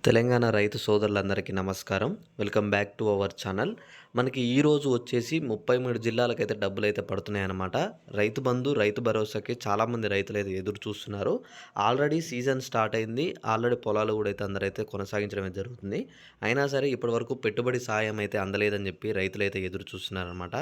తెలంగాణ రైతు సోదరులందరికీ నమస్కారం. Welcome back to our channel. మనకి ఈరోజు వచ్చేసి 33 జిల్లాలకైతే డబ్బులైతే పడుతున్నాయన్నమాట. రైతు బంధు, రైతు భరోసాకి చాలామంది రైతులైతే ఎదురు చూస్తున్నారు. ఆల్రెడీ సీజన్ స్టార్ట్ అయింది. ఆల్రెడీ పొలాలు కూడా అయితే అందరైతే కొనసాగించడమే జరుగుతుంది. అయినా సరే ఇప్పటివరకు పెట్టుబడి సాయం అయితే అందలేదని చెప్పి రైతులైతే ఎదురు చూస్తున్నారనమాట.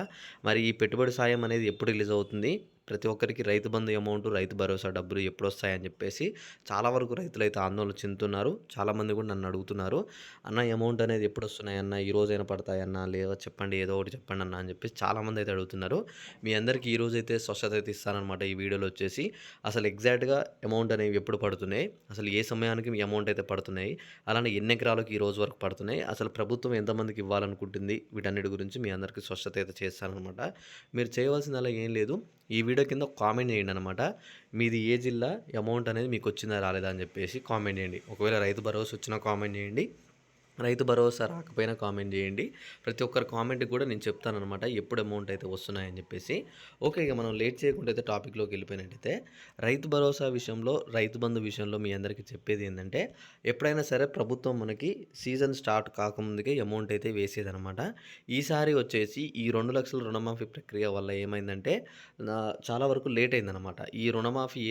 మరి ఈ పెట్టుబడి సాయం అనేది ఎప్పుడు రిలీజ్ అవుతుంది? ప్రతి ఒక్కరికి రైతు బంధు అమౌంట్, రైతు భరోసా డబ్బులు ఎప్పుడొస్తాయని చెప్పేసి చాలా వరకు రైతులైతే ఆందోళన చెందుతున్నారు. చాలామంది కూడా నన్ను అడుగుతున్నారు. "అన్న అమౌంట్ అనేది ఎప్పుడొస్తున్నాయన్న? ఈ రోజైనా పడతాయన్నా? లేదా చెప్పండి, ఏదో ఒకటి చెప్పండి అన్న" అని చెప్పేసి చాలామంది అయితే అడుగుతున్నారు. మీ అందరికీ ఈరోజైతే స్పష్టత అయితే ఇస్తాననమాట ఈ వీడియోలో వచ్చేసి. అసలు ఎగ్జాక్ట్‌గా అమౌంట్ అనేవి ఎప్పుడు పడుతున్నాయి? అసలు ఏ సమయానికి మీ అమౌంట్ అయితే పడుతున్నాయి? అలానే ఎన్ని ఎకరాలకు ఈ రోజు వరకు పడుతున్నాయి? అసలు ప్రభుత్వం ఎంతమందికి ఇవ్వాలనుకుంటుంది? వీటన్నిటి గురించి మీ అందరికీ స్పష్టత అయితే చేస్తాననమాట. మీరు చేయవలసిందల్లా ఏం లేదు. ఈ వీడియో కింద కామెంట్ చేయండనమాట. మీది ఏ జిల్లా? అమౌంట్ అనేది మీకొచ్చిందా? రాలేదా? అని చెప్పేసి కామెంట్ చేయండి. ఒకవేళ రైతు భరోసా వచ్చినా కామెంట్ చేయండి. రైతు భరోసా రాకపోయినా కామెంట్ చేయండి. ప్రతి ఒక్కరి కామెంట్‌కి కూడా నేను చెప్తాననమాట. ఎప్పుడు అమౌంట్ అయితే వస్తున్నాయని చెప్పేసి. ఓకే. ఇక మనం లేట్ చేయకుండా అయితే టాపిక్‌లోకి వెళ్ళిపోయినట్టయితే, రైతు భరోసా విషయంలో, రైతు బంధు విషయంలో మీ అందరికీ చెప్పేది ఏందంటే, ఎప్పుడైనా సరే ప్రభుత్వం మనకి సీజన్ స్టార్ట్ కాకముందుకే అమౌంట్ అయితే వేసేదనమాట. ఈసారి వచ్చేసి ఈ 2,00,000 రుణమాఫీ ప్రక్రియ వల్ల ఏమైందంటే, చాలా వరకు లేట్ అయిందనమాట. ఈ రుణమాఫీ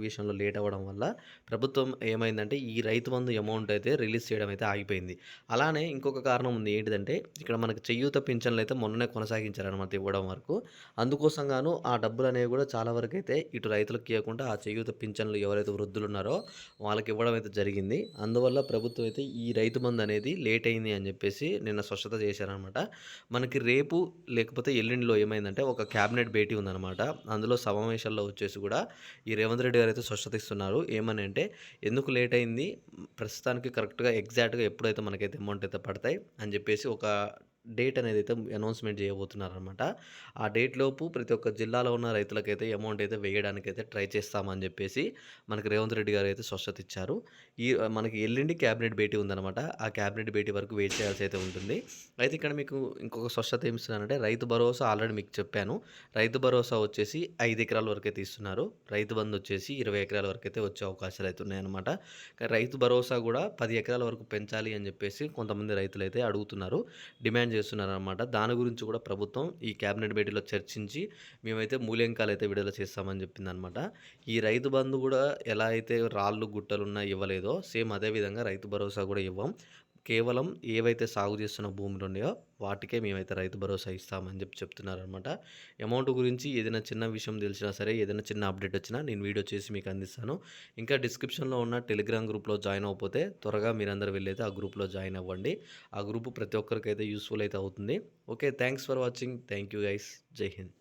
విషయంలో లేట్ అవ్వడం వల్ల ప్రభుత్వం ఏమైందంటే, ఈ రైతు బంధు అమౌంట్ అయితే రిలీజ్ చేయడం అయితే ఆగిపోయింది. అలానే ఇంకొక కారణం ఉంది. ఏంటిదంటే, ఇక్కడ మనకు చేయూత పింఛన్లయితే మొన్ననే కొనసాగించారనమాట ఇవ్వడం వరకు. అందుకోసం గాను ఆ డబ్బులనేవి గూడా చాలా వరకైతే ఇటు రైతులకు ఇయ్యకుండా ఆ చేయూత పింఛన్లు ఎవరైతే వృద్ధులున్నారో వాళ్ళకి ఇవ్వడం అయితే జరిగింది. అందువల్ల ప్రభుత్వం అయితే ఈ రైతు బంధు అనేది లేట్ అయింది అని జెప్పేసి నిన్న స్పష్టత చేశారనమాట. మనకి రేపు లేకపోతే ఎల్లుండిలో ఏమైందంటే ఒక క్యాబినెట్ భేటీ ఉందనమాట. అందులో సమావేశాల్లో వచ్చేసి గూడా ఈ రేవంత్ రెడ్డి గారైతే స్పష్టత ఇస్తున్నారు. ఏమని అంటే, ఎందుకు లేట్ అయింది? ప్రస్తుతానికి కరెక్ట్‌గా ఎగ్జాక్ట్‌గా ఎప్పుడైతే మనకైతే అమౌంట్ అయితే పడతాయి అని చెప్పేసి ఒక డేట్ అనేది అయితే అనౌన్స్‌మెంట్ చేయబోతున్నారనమాట. ఆ డేట్‌లోపు ప్రతి ఒక్క జిల్లాలో ఉన్న రైతులకైతే అమౌంట్ అయితే వేయడానికైతే ట్రై చేస్తామని చెప్పేసి మనకి రేవంత్ రెడ్డి గారు అయితే స్పష్టత ఇచ్చారు. మనకి ఎల్లుండి క్యాబినెట్ భేటీ ఉందనమాట. ఆ క్యాబినెట్ భేటీ వరకు వెయిట్ చేయాల్సి అయితే ఉంటుంది. అయితే ఇక్కడ మీకు ఇంకొక స్పష్టత ఏమి ఇస్తున్నానంటే, రైతు భరోసా ఆల్రెడీ మీకు చెప్పాను. రైతు భరోసా వచ్చేసి 5 ఎకరాల వరకైతే ఇస్తున్నారు. రైతు బంధు వచ్చేసి 20 ఎకరాల వరకైతే వచ్చే అవకాశాలు అయితే ఉన్నాయన్నమాట. రైతు భరోసా కూడా 10 ఎకరాల వరకు పెంచాలి అని చెప్పేసి కొంతమంది రైతులైతే అడుగుతున్నారు. డిమాండ్ చేస్తున్నారనమాట. దాని గురించి కూడా ప్రభుత్వం ఈ క్యాబినెట్ భేటీలో చర్చించి మేమైతే మూల్యాంకాలైతే విడుదల చేస్తామని చెప్పిందనమాట. ఈ రైతు బంధు కూడా ఎలా అయితే రాళ్ళు, గుట్టలున్నా ఇవ్వలేదో సేమ్ అదే విధంగా రైతు భరోసా కూడా ఇవ్వం. కేవలం ఏవైతే సాగు చేస్తున్న భూములున్నాయో వాటికే మేమైతే రైతు భరోసా ఇస్తామని చెప్తున్నారనమాట. అమౌంట్ గురించి ఏదైనా చిన్న విషయం తెలిసినా సరే, ఏదైనా చిన్న అప్డేట్ వచ్చినా నేను వీడియో చేసి మీకు అందిస్తాను. ఇంకా డిస్క్రిప్షన్‌లో ఉన్న టెలిగ్రామ్ గ్రూప్‌లో జాయిన్ అవ్వకపోతే త్వరగా మీరందరూ వెళ్ళైతే ఆ గ్రూప్‌లో జాయిన్ అవ్వండి. ఆ గ్రూప్ ప్రతి ఒక్కరికైతే యూజ్‌ఫుల్ అయితే అవుతుంది. Okay. Thanks for watching. Thank you guys. జై హింద్.